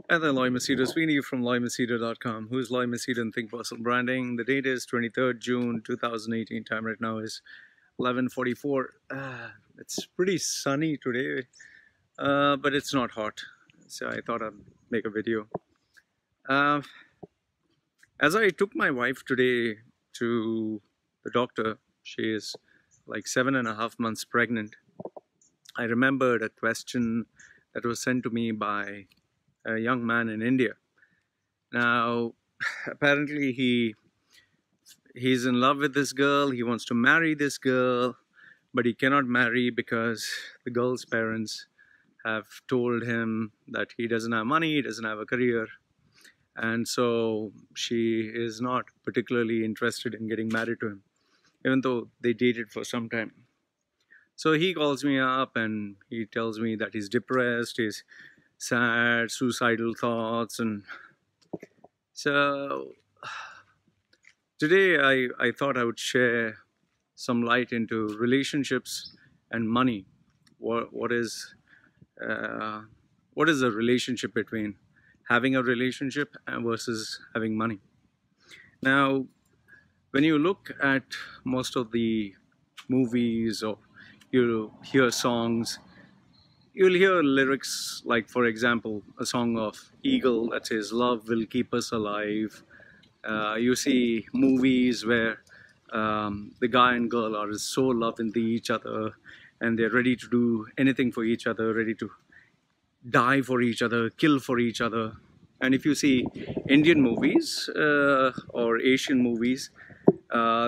Hi there, Loy Machedo. Sweeney from loymachedo.com. Who's Loy Machedo and Think Personal Branding? The date is 23rd June 2018. Time right now is 11:44. It's pretty sunny today, but it's not hot. So I thought I'd make a video. Uh, as I took my wife today to the doctor, she is like 7.5 months pregnant. I remembered a question that was sent to me by a young man in India. Now, apparently he's in love with this girl. He wants to marry this girl, but he cannot marry because the girl's parents have told him that he doesn't have money, he doesn't have a career, and so she is not particularly interested in getting married to him, even though they dated for some time. So he calls me up and he tells me that he's depressed, he's sad, suicidal thoughts. And so today I thought I would share some light into relationships and money. What is the relationship between having a relationship versus having money? Now, when you look at most of the movies or you hear songs, you'll hear lyrics like, for example, a song of Eagle that says, "Love will keep us alive." You see movies where the guy and girl are so loving each other and they're ready to do anything for each other, ready to die for each other, kill for each other. And if you see Indian movies or Asian movies,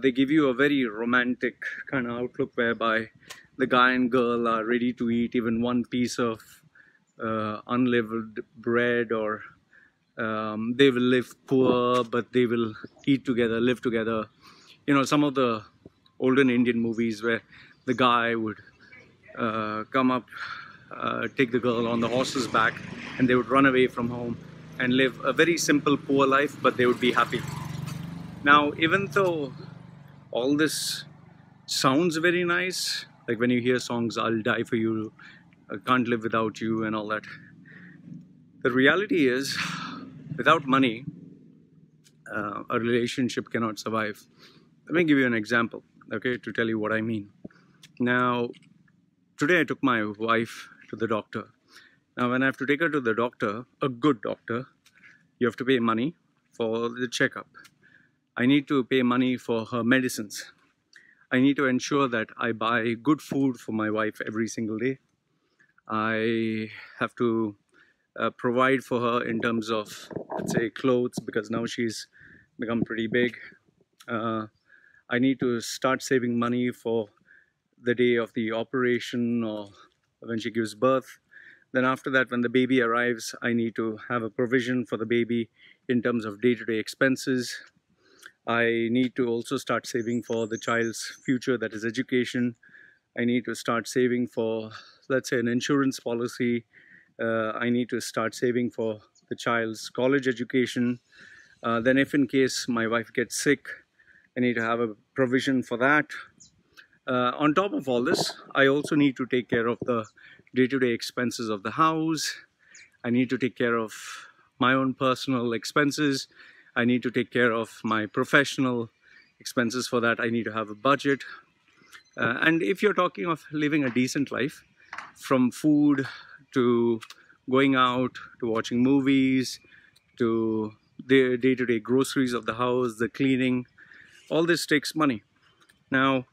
they give you a very romantic kind of outlook whereby the guy and girl are ready to eat even one piece of unleavened bread, or they will live poor, but they will eat together, live together. You know, some of the olden Indian movies where the guy would come up, take the girl on the horse's back, and they would run away from home and live a very simple, poor life, but they would be happy. Now, even though all this sounds very nice, like when you hear songs, "I'll die for you," "I can't live without you," and all that, the reality is, without money, a relationship cannot survive. Let me give you an example, okay, to tell you what I mean. Now, today I took my wife to the doctor. Now, when I have to take her to the doctor, a good doctor, you have to pay money for the checkup. I need to pay money for her medicines. I need to ensure that I buy good food for my wife every single day. I have to provide for her in terms of, let's say, clothes, because now she's become pretty big. I need to start saving money for the day of the operation or when she gives birth. Then after that, when the baby arrives, I need to have a provision for the baby in terms of day-to-day expenses. I need to also start saving for the child's future, that is education. I need to start saving for, let's say, an insurance policy. I need to start saving for the child's college education. Then if in case my wife gets sick, I need to have a provision for that. On top of all this, I also need to take care of the day-to-day expenses of the house. I need to take care of my own personal expenses. I need to take care of my professional expenses. For that, I need to have a budget. And if you're talking of living a decent life, from food to going out, to watching movies, to the day-to-day groceries of the house, the cleaning, all this takes money. Now,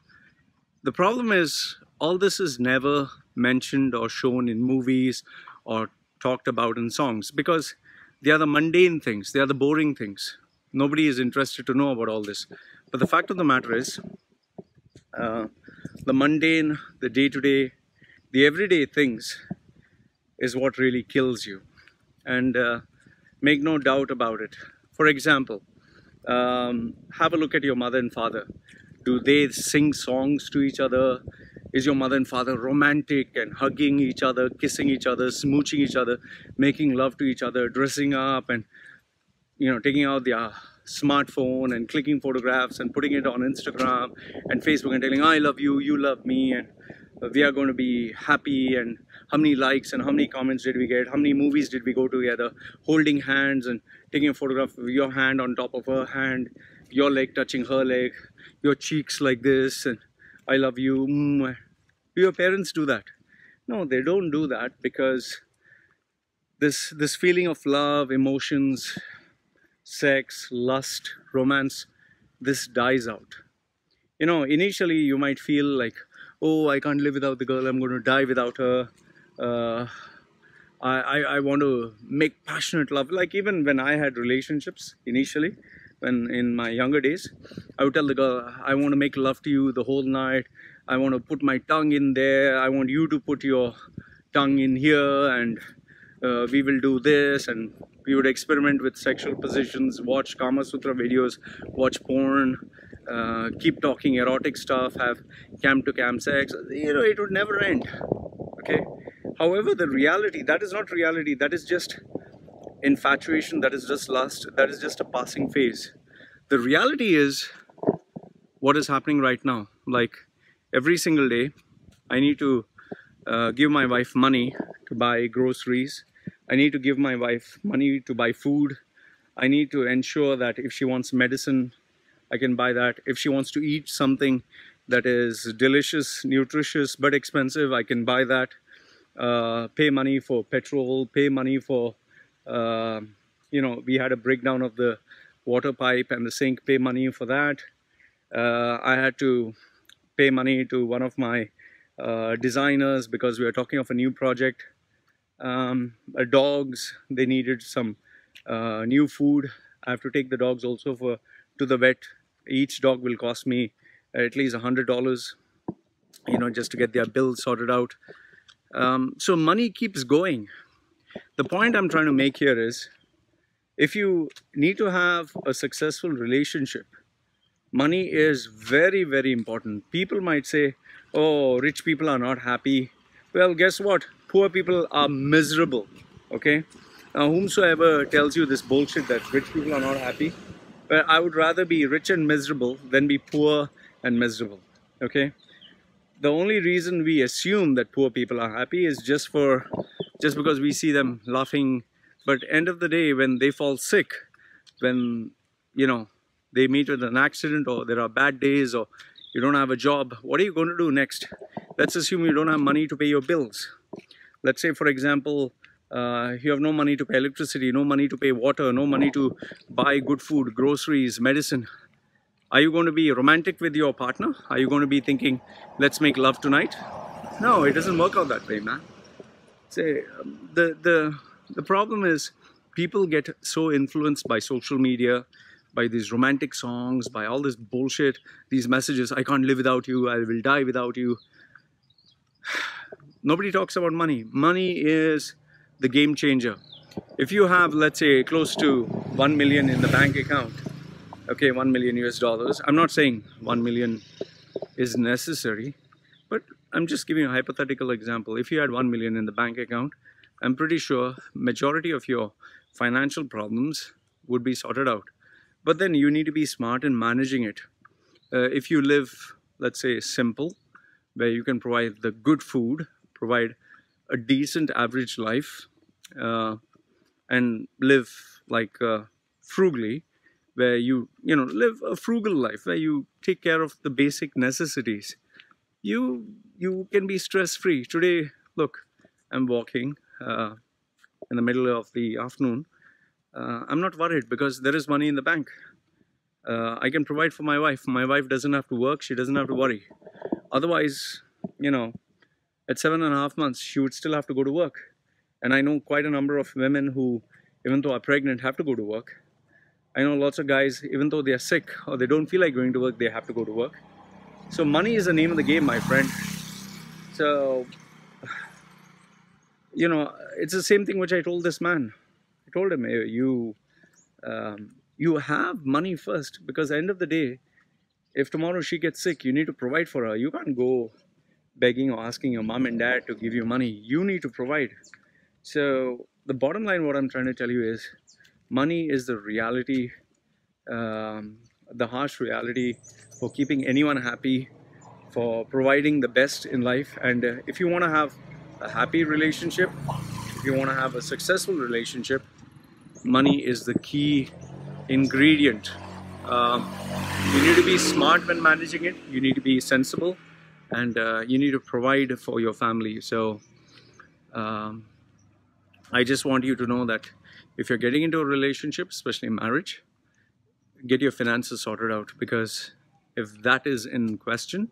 the problem is, all this is never mentioned or shown in movies or talked about in songs, because they are the mundane things, they are the boring things. Nobody is interested to know about all this. But the fact of the matter is, the mundane, the day-to-day, the everyday things is what really kills you. And make no doubt about it. For example, have a look at your mother and father. Do they sing songs to each other? Is your mother and father romantic and hugging each other, kissing each other, smooching each other, making love to each other, dressing up and, you know, taking out their smartphone and clicking photographs and putting it on Instagram and Facebook and telling, "I love you, you love me," and we are going to be happy, and how many likes and how many comments did we get, how many movies did we go together, holding hands and taking a photograph of your hand on top of her hand, your leg touching her leg, your cheeks like this, and I love you. Do your parents do that? No, they don't do that, because this feeling of love, emotions, sex, lust, romance, this dies out. You know, initially you might feel like, oh, I can't live without the girl, I'm going to die without her. uh, I want to make passionate love. Like, even when I had relationships initially, when in my younger days, I would tell the girl, I want to make love to you the whole night, I want to put my tongue in there, I want you to put your tongue in here, and we will do this. And we would experiment with sexual positions, watch Kama Sutra videos, watch porn, keep talking erotic stuff, have cam to cam sex. You know, it would never end. Okay. However, the reality, that is not reality, that is just infatuation, that is just lust, that is just a passing phase. The reality is what is happening right now. Like, every single day I need to give my wife money to buy groceries, I need to give my wife money to buy food, I need to ensure that if she wants medicine, I can buy that. If she wants to eat something that is delicious, nutritious but expensive, I can buy that. Pay money for petrol, pay money for, you know, we had a breakdown of the water pipe and the sink, pay money for that. I had to pay money to one of my designers because we were talking of a new project. Dogs, they needed some new food. I have to take the dogs also to the vet. Each dog will cost me at least $100, you know, just to get their bills sorted out. So money keeps going. The point I'm trying to make here is, if you need to have a successful relationship, money is very, very important. People might say, oh, rich people are not happy. Well, guess what? Poor people are miserable. Okay? Now, whomsoever tells you this bullshit that rich people are not happy, well, I would rather be rich and miserable than be poor and miserable. Okay? The only reason we assume that poor people are happy is just because we see them laughing. But end of the day, when they fall sick, when, you know, they meet with an accident, or there are bad days, or you don't have a job, what are you going to do next? Let's assume you don't have money to pay your bills. Let's say, for example, you have no money to pay electricity, no money to pay water, no money to buy good food, groceries, medicine. Are you going to be romantic with your partner? Are you going to be thinking, let's make love tonight? No, it doesn't work out that way, man. Say, the problem is, people get so influenced by social media, by these romantic songs, by all this bullshit, these messages, I can't live without you, I will die without you. Nobody talks about money. Money is the game changer. If you have, let's say, close to 1 million in the bank account, okay, 1 million US dollars. I'm not saying 1 million is necessary, but I'm just giving a hypothetical example. If you had 1 million in the bank account, I'm pretty sure majority of your financial problems would be sorted out. But then you need to be smart in managing it. If you live, let's say, simple, where you can provide the good food, provide a decent average life, and live like frugally, where you live a frugal life, where you take care of the basic necessities, you can be stress-free. Today, look, I'm walking in the middle of the afternoon. I'm not worried because there is money in the bank. I can provide for my wife. My wife doesn't have to work. She doesn't have to worry. Otherwise, at 7.5 months, she would still have to go to work. And I know quite a number of women who, even though are pregnant, have to go to work. I know lots of guys, even though they are sick or they don't feel like going to work, they have to go to work. So money is the name of the game, my friend. So, it's the same thing which I told this man. I told him, hey, you have money first, because at the end of the day, if tomorrow she gets sick, you need to provide for her. You can't go begging or asking your mom and dad to give you money. You need to provide. So the bottom line, what I'm trying to tell you is, money is the reality, the harsh reality for keeping anyone happy, for providing the best in life. And if you want to have a happy relationship, if you want to have a successful relationship, money is the key ingredient. Um, you need to be smart when managing it. You need to be sensible, and you need to provide for your family. So um, I just want you to know that if you're getting into a relationship, especially marriage, get your finances sorted out, because if that is in question,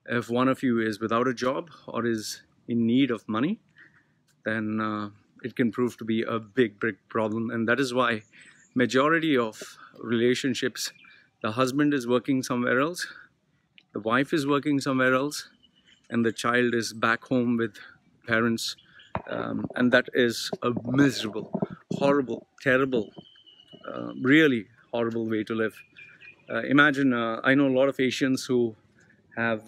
if one of you is without a job or is in need of money, then it can prove to be a big problem. And that is why majority of relationships, the husband is working somewhere else, the wife is working somewhere else, and the child is back home with parents. And that is a miserable, horrible, terrible, really horrible way to live. Imagine, I know a lot of Asians who have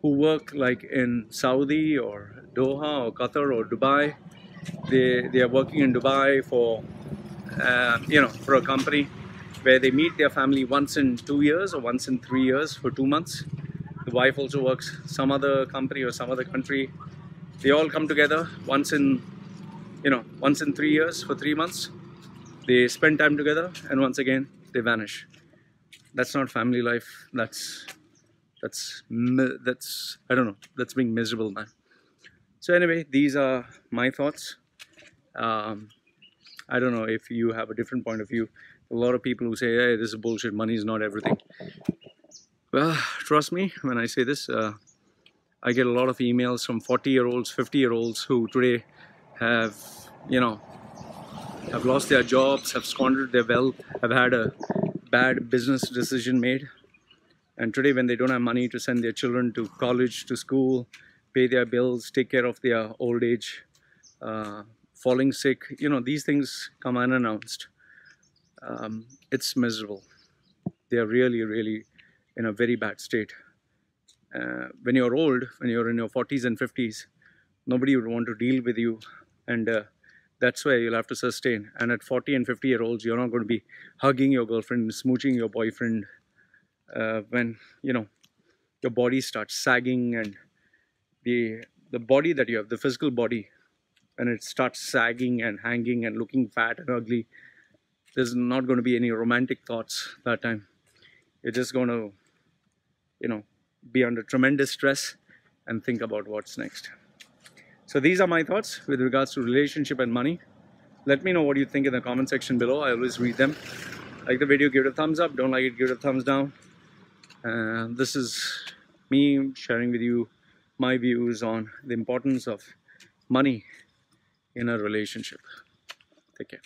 who work like in Saudi or Doha or Qatar or Dubai. They are working in Dubai for for a company where they meet their family once in 2 years or once in 3 years for 2 months. The wife also works some other company or some other country. They all come together once in once in 3 years for 3 months. They spend time together, and once again they vanish. That's not family life. That's I don't know. That's being miserable, man. So anyway, these are my thoughts. I don't know if you have a different point of view. A lot of people who say, "Hey, this is bullshit. Money is not everything." Well, trust me when I say this. I get a lot of emails from 40-year-olds, 50-year-olds who today have, have lost their jobs, have squandered their wealth, have had a bad business decision made. And today, when they don't have money to send their children to college, to school, pay their bills, take care of their old age, falling sick, these things come unannounced. It's miserable. They are really, really in a very bad state. When you're old, when you're in your 40s and 50s, nobody would want to deal with you, and that's where you'll have to sustain. And at 40 and 50-year-olds, you're not going to be hugging your girlfriend, smooching your boyfriend, when your body starts sagging, and the body that you have, the physical body, when it starts sagging and hanging and looking fat and ugly, there's not going to be any romantic thoughts that time. You're just going to be under tremendous stress and think about what's next. So these are my thoughts with regards to relationship and money. Let me know what you think in the comment section below. I always read them. Like the video, give it a thumbs up. Don't like it, give it a thumbs down. This is me sharing with you my views on the importance of money in a relationship. Take care.